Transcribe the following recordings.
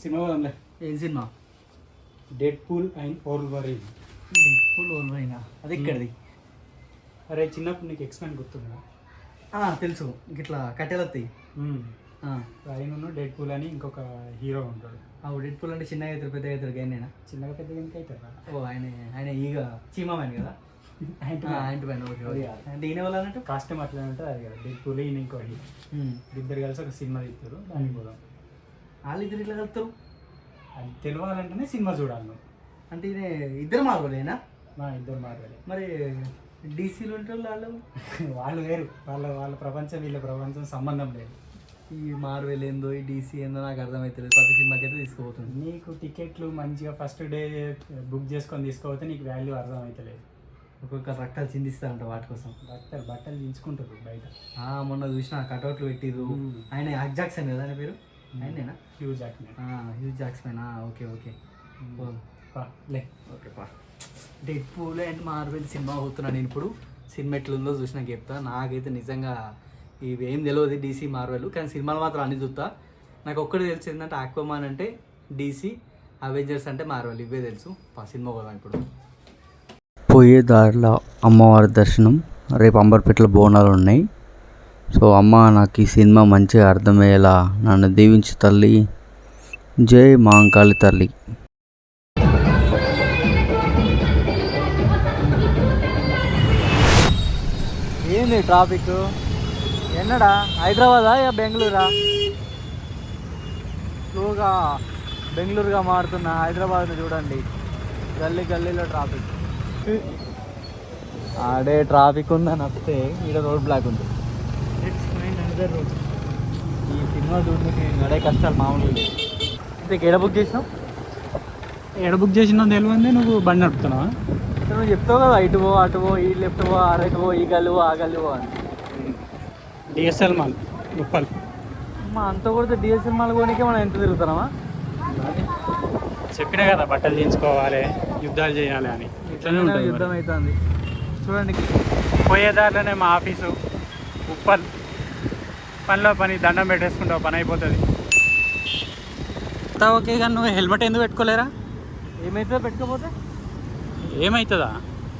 Cinema పోదాంలే. ఏం cinema? Deadpool and Wolverine. Deadpool ఓల్వరీనా? అది ఎక్కడిది? అరే చిన్నప్పుడు నీకు ఎక్స్మెన్ గుర్తుందా? తెలుసు, ఇట్లా కట్టెలు వస్తాయి. ఆయన డెడ్ పూల్ అని ఇంకొక హీరో ఉంటాడు. డెడ్ పూల్ అంటే చిన్నగా అవుతారు, పెద్దగా అవుతారు. గైనా చిన్నగా పెద్దగా ఎందుకు అవుతారా? ఓ ఆయన ఆయన ఈగ చీమా మ్యాన్ కదా. ఆయన మ్యాన్. Okay okay. అంటే ఈయన వాళ్ళు అన్నట్టు కాస్ట్యూమ్ అట్లా ఉంటుంది అది కదా. డెడ్ పూల్ ఈయన ఇంకో హీరో, ఇద్దరు కలిసి ఒక సినిమా తీస్తారు. దానికి పోదాం. వాళ్ళు ఇద్దరు ఇట్లా కలుపుతారు. అది తెలియాలంటేనే సినిమా చూడాలి నువ్వు. అంటే ఈయన ఇద్దరు మార్వలేనా? ఇద్దరు మార్వలే. మరి డీసీలు ఉంటారు వాళ్ళు. వాళ్ళు వేరు. వాళ్ళ ప్రపంచం వీళ్ళ ప్రపంచం సంబంధం లేదు. ఈ మార్వెల్ ఏందో ఈ డీసీ ఏందో నాకు అర్థమవుతుంది. ప్రతి సినిమాకి అయితే తీసుకుపోతుంది. నీకు టికెట్లు మంచిగా ఫస్ట్ డే బుక్ చేసుకొని తీసుకోపోతే నీకు వాల్యూ అర్థమవుతలేదు. ఒక్కొక్క రక్తాలు చిందిస్తారంట వాటి కోసం. బట్టలు దించుకుంటారు బయట. మొన్న చూసిన కటౌట్లు పెట్టిరు. ఆయన హ్యాక్ జాక్సన్ కదా ఆయన పేరు? ఆయనేనా? Hugh Jackman. Hugh Jackman. Okay okay లే. ఓకే పా. Deadpool and Marvel cinema పోతున్నాను నేను. ఇప్పుడు సినిమా ఎట్లుందో చూసినాక చెప్తా. నాకైతే నిజంగా ఇవి ఏం తెలియదు డీసీ మార్వెల్, కానీ సినిమాలు మాత్రం అన్ని చూస్తా. నాకు ఒక్కటి తెలుసు ఏంటంటే ఆక్వామాన్ అంటే డీసీ, అవెంజర్స్ అంటే మార్వెల్, ఇవే తెలుసు. సినిమా పోదాం ఇప్పుడు. పోయే దారిలో అమ్మవారి దర్శనం, రేపు అంబర్పేటలో బోనాలు ఉన్నాయి. సో అమ్మ నాకు ఈ సినిమా మంచిగా అర్థమయ్యేలా నన్ను దీవించు తల్లి. జై మాంకాళి తల్లి. ఏంది ట్రాఫిక్? ఎన్నడా? హైదరాబాదా బెంగళూరా? స్లోగా బెంగళూరుగా మారుతున్న హైదరాబాద్ని చూడండి. గల్లీ గల్లీలో ట్రాఫిక్. ఆడే ట్రాఫిక్ ఉందని వస్తే ఈడ రోడ్ బ్లాక్ ఉంది. రోడ్. ఈ సినిమా చూడడానికి నడే కష్టాలు మామూలుగా లేదు. ఇంతకు ఎడ బుక్ చేసినావు? తెలియదు. నువ్వు బండి నడుపుతున్నావా? నువ్వు చెప్తావు కదా, ఇటు పో అటు పో, ఈ లెఫ్ట్ పో, రైట్ పో, ఈ గల్లి పో, ఆ గల్లి పో అని. DSL mall Uppal. అంతా కొడితే డిఎస్ఎల్ మాల్ కొనికే మనం ఎంత తిరుగుతున్నామా? చెప్పినా కదా బట్టలు తీయించుకోవాలి, యుద్ధాలు చేయాలి అని. ఇట్లనే ఉంటుంది. యుద్ధం అవుతుంది చూడండి. పోయేదారిలోనే మా ఆఫీసు ఉప్పల్. పనిలో పని దండం పెట్టేసుకుంటావు, పని అయిపోతుంది. ఓకే, కానీ నువ్వు హెల్మెట్ ఎందుకు పెట్టుకోలేరా? ఏమైతుందో పెట్టుకోపోతే ఏమవుతుందా?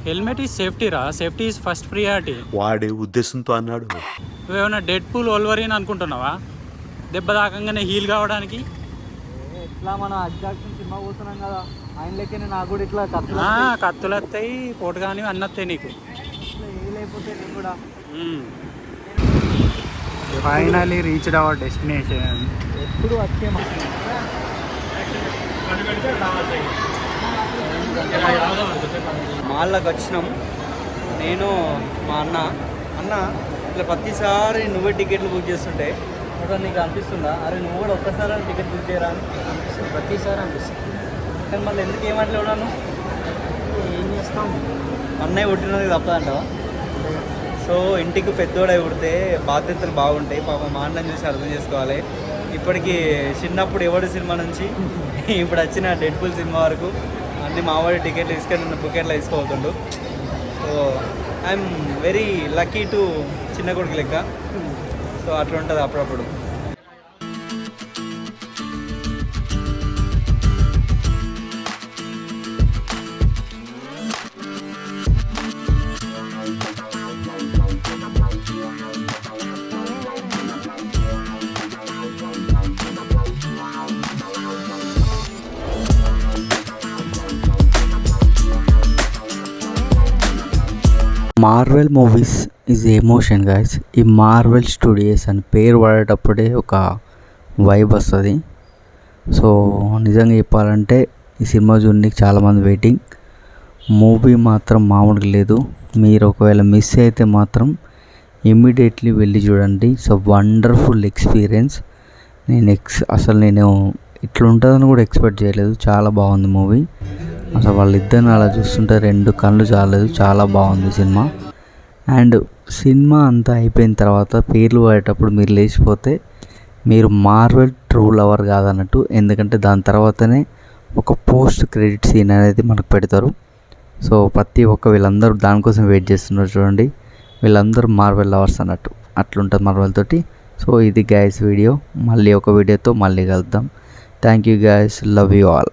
హెల్మెట్ ఈజ్ సేఫ్టీ రా. Safety is first priority. వాడే ఉద్దేశంతో అన్నాడు. నువ్వేమన్నా డెడ్ పూల్ ఓల్వరీన్ అనుకుంటున్నావా? దెబ్బ తాకంగానే హీల్ కావడానికి. ఇట్లా మనం అగ్జాక్షన్ సినిమా పోతున్నాం కదా, ఆయన లెక్కనే నాకు కూడా ఇట్లా కత్తులు వస్తాయి, పోటు కానీ అన్నీ వస్తాయి నీకు. ఇట్లా ఏలైపోతే నేను కూడా. Finally reached hour destination. ఎప్పుడు వచ్చే మాల్లోకి వచ్చినాం. నేను మా అన్న ఇట్లా ప్రతిసారి నువ్వే టికెట్లు బుక్ చేస్తుంటే అప్పుడు నీకు అనిపిస్తుందా, అరే నువ్వు కూడా ఒక్కసారి టికెట్ బుక్ చేయరా అని? అనిపిస్తుంది, ప్రతిసారి అనిపిస్తుంది. కానీ మళ్ళీ ఎందుకు ఏమంటలేవు నన్ను? ఏం చేస్తాం, అన్నయ్య పుట్టినది తప్పదంటావా? సో ఇంటికి పెద్దోడై పుడితే బాధ్యతలు బాగుంటాయి. పాపం మా అన్నని చూసి అర్థం చేసుకోవాలి. ఇప్పటికీ చిన్నప్పుడు ఎవడి సినిమా నుంచి ఇప్పుడు వచ్చిన డెడ్ పూల్ సినిమా వరకు అన్ని మావాడి టికెట్లు తీసుకొని నన్ను బుకెట్లో తీసుకోబోతుండు. So I'm very lucky to చిన్న కొడుకు లెక్క. సో అట్లా ఉంటుంది అప్పుడప్పుడు. Marvel movies is emotion guys. ఈ మార్వెల్ స్టూడియోస్ అని పేరు పడేటప్పుడే ఒక వైబ్ వస్తుంది. సో నిజంగా చెప్పాలంటే ఈ సినిమా చూడడానికి చాలామంది వెయిటింగ్. మూవీ మాత్రం మామూలుగా లేదు. మీరు ఒకవేళ మిస్ అయితే మాత్రం ఇమ్మీడియట్లీ వెళ్ళి చూడండి. So wonderful experience. అసలు నేను ఇట్లా ఉంటుందని కూడా ఎక్స్పెక్ట్ చేయలేదు. చాలా బాగుంది మూవీ. అసలు వాళ్ళిద్దరిని అలా చూస్తుంటే రెండు కళ్ళు చాలేదు. చాలా బాగుంది సినిమా. అండ్ సినిమా అంతా అయిపోయిన తర్వాత పేర్లు పడేటప్పుడు మీరు లేచిపోతే మీరు మార్వెల్ ట్రూ లవర్ కాదన్నట్టు. ఎందుకంటే దాని తర్వాతనే ఒక పోస్ట్ క్రెడిట్ సీన్ అనేది మనకు పెడతారు. సో ప్రతి ఒక్క వీళ్ళందరూ దానికోసం వెయిట్ చేస్తున్నారు చూడండి. వీళ్ళందరూ మార్వెల్ లవర్స్ అన్నట్టు. అట్లుంటుంది మార్వెల్ తోటి. సో ఇది గైస్ వీడియో. మళ్ళీ ఒక వీడియోతో మళ్ళీ కలుద్దాం. Thank you guys, love you all.